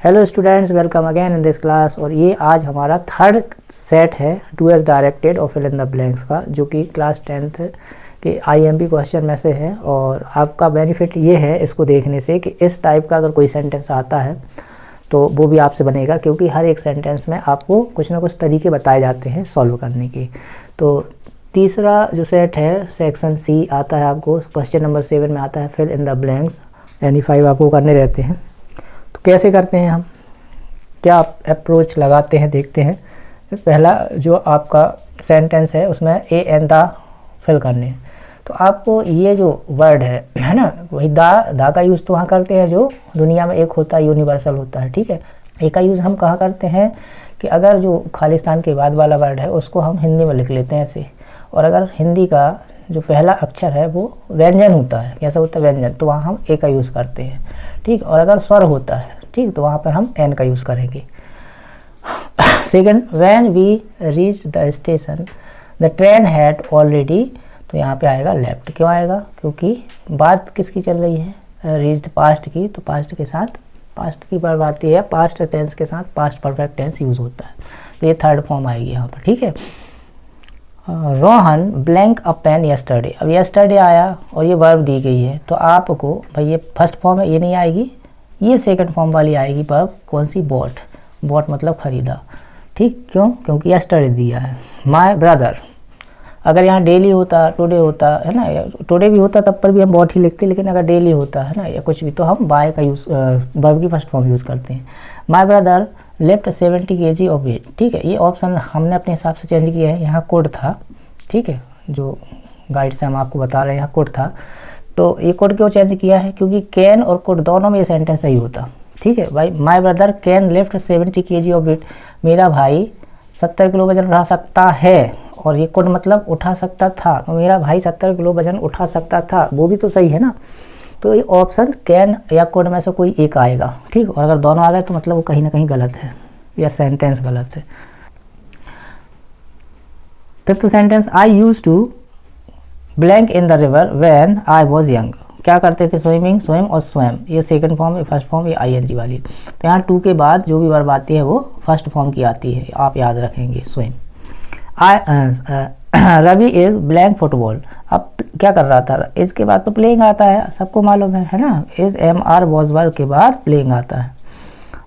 Hello students, welcome again in this class. और ये आज हमारा थर्ड सेट है टूएस डायरेक्टेड और फिल इन द ब्लैंक्स का, जो कि क्लास 10th के आईएमपी क्वेश्चन में से है। और आपका बेनिफिट ये है इसको देखने से कि इस टाइप का अगर कोई सेंटेंस आता है तो वो भी आपसे बनेगा, क्योंकि हर एक सेंटेंस में आपको कुछ ना कुछ तरीके बताए जाते हैं सॉल्व करने के। तो तीसरा जो सेट है सेक्शन सी आता है, आपको क्वेश्चन नंबर 7 में आता है फिल इन द ब्लैंक्स, यानी 5 आपको करने रहते हैं। तो कैसे करते हैं हम, क्या अप्रोच लगाते हैं, देखते हैं। पहला जो आपका सेंटेंस है उसमें ए एंड द फिल करने हैं। तो आपको ये जो वर्ड है ना, वही दा का यूज़ तो वहाँ करते हैं जो दुनिया में एक होता है, यूनिवर्सल होता है, ठीक है। ए का यूज़ हम कहाँ करते हैं कि अगर जो खालिस्तान के बाद वाला वर्ड है उसको हम हिंदी में लिख लेते हैं ऐसे। और अगर हिंदी का जो पहला अक्षर है वो व्यंजन होता है, कैसा होता है व्यंजन, तो वहाँ हम ए का यूज़ करते हैं, ठीक। और अगर स्वर होता है, ठीक, तो वहाँ पर हम एन का यूज़ करेंगे। Second, when we reach the station the train had already, तो यहाँ पे आएगा लेफ्ट। क्यों आएगा, क्योंकि बात किसकी चल रही है, रीच्ड पास्ट की, तो पास्ट के साथ पास्ट की बात आती है, पास्ट टेंस के साथ पास्ट परफेक्ट टेंस यूज़ होता है। तो ये थर्ड फॉर्म आएगी यहाँ पर, ठीक है। रोहन ब्लैंक अ पेन यस्टरडे, अब यस्टरडे आया और ये वर्ब दी गई है, तो आपको भाई ये फर्स्ट फॉर्म है, ये नहीं आएगी, ये सेकंड फॉर्म वाली आएगी वर्ब। कौन सी, बॉट। बॉट मतलब खरीदा, ठीक। क्यों, क्योंकि यस्टरडे दिया है। माय ब्रदर, अगर यहाँ डेली होता, टुडे होता है ना, टुडे भी होता तब पर भी हम बॉट ही लिखते, लेकिन अगर डेली होता है ना या कुछ भी, तो हम बाय का यूज़, वर्ब की फर्स्ट फॉर्म यूज़ करते हैं। My brother left 70 kg of weight, ठीक है। ये ऑप्शन हमने अपने हिसाब से चेंज किया है, यहाँ कोड था, ठीक है, जो गाइड से हम आपको बता रहे हैं यहाँ कोड था। तो ये कोड क्यों चेंज किया है, क्योंकि कैन और कोड दोनों में ये सेंटेंस सही होता, ठीक है भाई। My brother can lift 70 kg of weight, मेरा भाई 70 किलो वजन उठा सकता है, और ये कोड मतलब उठा सकता था, तो मेरा भाई 70 किलो वजन उठा सकता था, वो भी तो सही है ना। तो ये ऑप्शन कैन या कोड में से कोई एक आएगा, ठीक। और अगर दोनों आ गए तो मतलब वो कहीं ना कहीं गलत है या सेंटेंस गलत है। Fifth sentence, I use to blank in the river when I was young, क्या करते थे, स्विमिंग, स्विम और स्वयं, ये सेकंड फॉर्म है, फर्स्ट फॉर्म ये आईएनजी वाली। तो यहाँ टू के बाद जो भी वर्ब आती है वो फर्स्ट फॉर्म की आती है, आप याद रखेंगे, swim. Ravi is blank football, अब क्या कर रहा था, इसके बाद तो प्लेइंग आता है, सबको मालूम है ना। Is am are was verb के बाद प्लेइंग आता है।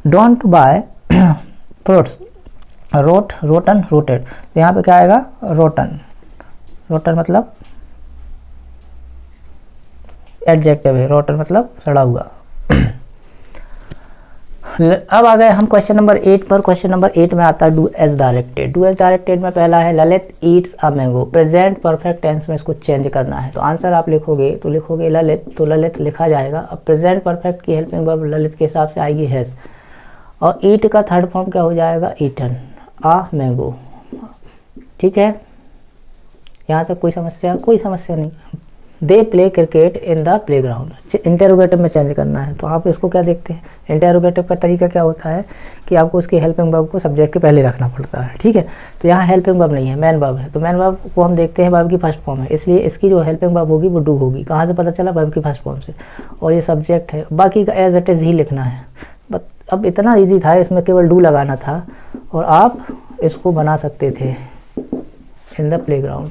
Don't buy fruits, rot, rotten, rotted, तो यहाँ पे क्या आएगा, रोटन। रोटन मतलब एडजेक्टिव है, रोटन मतलब सड़ा हुआ। अब आ गए हम क्वेश्चन नंबर 8 पर। क्वेश्चन नंबर 8 में आता है do as directed. Do as directed में पहला है Lalit eats a mango, present perfect tense में इसको चेंज करना है। तो आंसर आप लिखोगे तो लिखोगे ललित, तो ललित लिखा जाएगा। अब प्रेजेंट परफेक्ट की हेल्पिंग वर्ब ललित के हिसाब से आएगी हैज, और ईट का थर्ड फॉर्म क्या हो जाएगा, ईटन अ मैंगो, ठीक है। यहाँ तक कोई समस्या, कोई समस्या नहीं। They play cricket in the play ground, interrogative में चेंज करना है। तो आप इसको क्या देखते हैं, इंटेरोगेटिव का तरीका क्या होता है कि आपको उसकी हेल्पिंग वर्ब को सब्जेक्ट के पहले रखना पड़ता है, ठीक है। तो यहाँ हेल्पिंग वर्ब नहीं है, मैन वर्ब है, तो मैन वर्ब को हम देखते हैं वर्ब की फर्स्ट फॉर्म है, इसलिए इसकी जो हेल्पिंग वर्ब होगी वो डू होगी। कहाँ से पता चला, वर्ब की फर्स्ट फॉर्म से। और ये सब्जेक्ट है, बाकी का एज इट इज़ ही लिखना है। बट अब इतना ईजी था, इसमें केवल डू लगाना था और आप इसको बना सकते थे इन द प्ले ग्राउंड।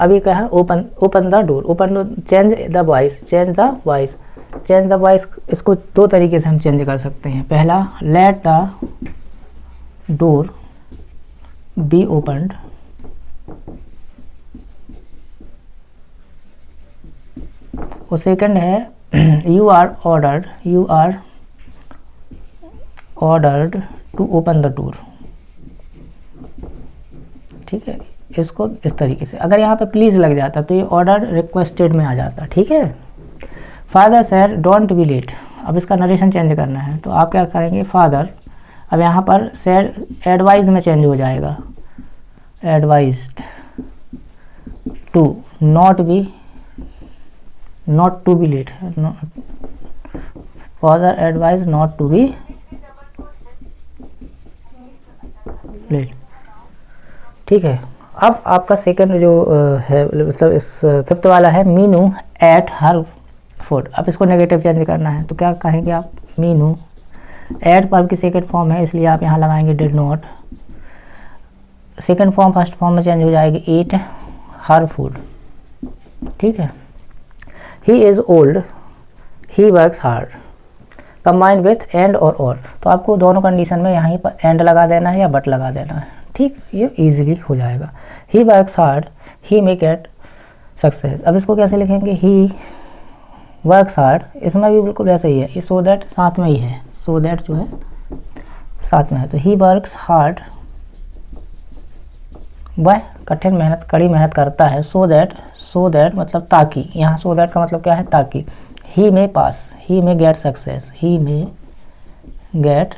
अभी क्या है, open, open the door, open, change the voice, change the voice, change the voice. इसको दो तरीके से हम चेंज कर सकते हैं। पहला, let the door be opened, और सेकंड है you are ordered to open the door, ठीक है। इसको इस तरीके से, अगर यहाँ पे प्लीज़ लग जाता तो ये ऑर्डर रिक्वेस्टेड में आ जाता, ठीक है। Father sir don't be late, अब इसका नरेशन चेंज करना है, तो आप क्या करेंगे, फादर, अब यहाँ पर सर एडवाइज में चेंज हो जाएगा, advised to not to be late, father advise not to be late, ठीक है। अब आपका सेकंड जो है, मतलब इस फिफ्थ वाला है, मीनू एट हर फूड। अब इसको नेगेटिव चेंज करना है तो क्या कहेंगे आप, मीनू। एट वर्ब की सेकंड फॉर्म है इसलिए आप यहाँ लगाएंगे did not. Second form first form में चेंज हो जाएगी, ईट हर फूड, ठीक है। He is old, he works hard, combined with and और, तो आपको दोनों कंडीशन में यहाँ पर एंड लगा देना है या बट लगा देना है, ठीक, ये इजीली हो जाएगा। He works hard, he may get success. अब इसको कैसे लिखेंगे, ही वर्क्स हार्ड, इसमें भी बिल्कुल वैसे ही है, ये सो दैट साथ में ही है, सो दैट जो है साथ में है, तो ही वर्क्स हार्ड, वह कठिन मेहनत कड़ी मेहनत करता है, सो दैट मतलब ताकि, यहाँ सो दैट का मतलब क्या है, ताकि। ही मे पास, ही मे गेट सक्सेस, ही मे गेट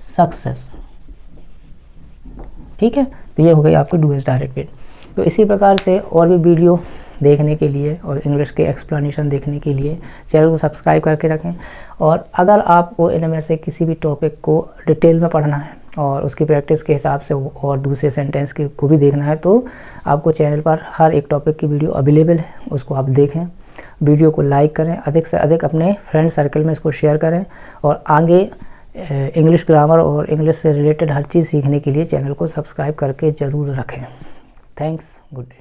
सक्सेस, ठीक है। तो ये हो गई आपकी डू इज़ डायरेक्टेड। तो इसी प्रकार से और भी वीडियो देखने के लिए और इंग्लिश के एक्सप्लेनेशन देखने के लिए चैनल को सब्सक्राइब करके रखें। और अगर आपको इनमें से किसी भी टॉपिक को डिटेल में पढ़ना है और उसकी प्रैक्टिस के हिसाब से और दूसरे सेंटेंस के को भी देखना है तो आपको चैनल पर हर एक टॉपिक की वीडियो अवेलेबल है, उसको आप देखें। वीडियो को लाइक करें, अधिक से अधिक अपने फ्रेंड सर्कल में इसको शेयर करें और आगे इंग्लिश ग्रामर और इंग्लिश से रिलेटेड हर चीज़ सीखने के लिए चैनल को सब्सक्राइब करके ज़रूर रखें। Thanks, good day.